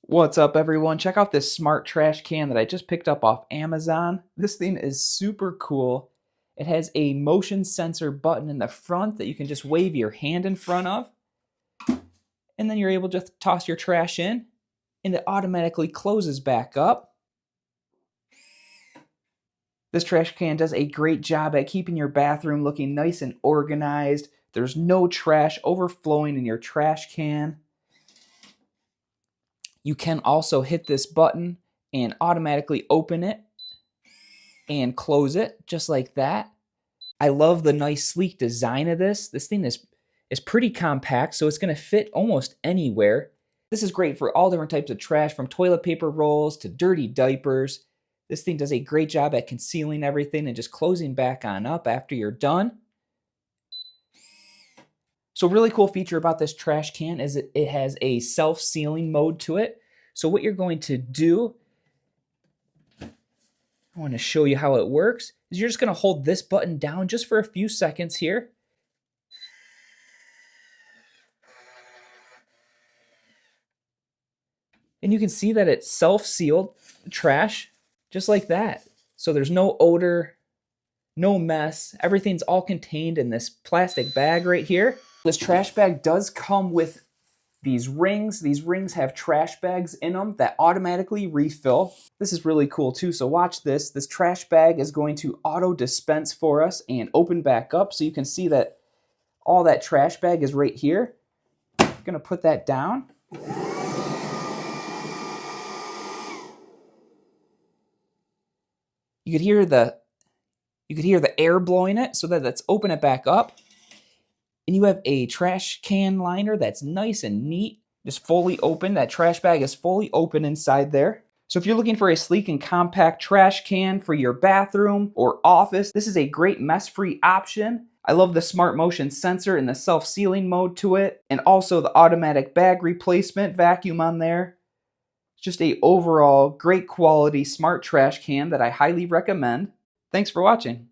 What's up, everyone? Check out this smart trash can that I just picked up off Amazon. This thing is super cool. It has a motion sensor button in the front that you can just wave your hand in front of, and then you're able to just toss your trash in, and it automatically closes back up. This trash can does a great job at keeping your bathroom looking nice and organized. There's no trash overflowing in your trash can. You can also hit this button and automatically open it and close it just like that. I love the nice sleek design of this. This thing is pretty compact, so it's going to fit almost anywhere. This is great for all different types of trash, from toilet paper rolls to dirty diapers. This thing does a great job at concealing everything and just closing back on up after you're done. So a really cool feature about this trash can is it has a self-sealing mode to it. So what you're going to do, I want to show you how it works, is you're just going to hold this button down just for a few seconds here. And you can see that it's self-sealed trash just like that. So there's no odor, no mess. Everything's all contained in this plastic bag right here. This trash bag does come with these rings. These rings have trash bags in them that automatically refill. This is really cool too, so watch this. This trash bag is going to auto dispense for us and open back up, so you can see that all that trash bag is right here. I'm gonna put that down. You could hear the air blowing it, so that let's open it back up. And you have a trash can liner that's nice and neat, just fully open. That trash bag is fully open inside there. So if you're looking for a sleek and compact trash can for your bathroom or office, this is a great mess-free option. I love the smart motion sensor and the self-sealing mode to it, and also the automatic bag replacement vacuum on there. It's just a overall great quality smart trash can that I highly recommend. Thanks for watching.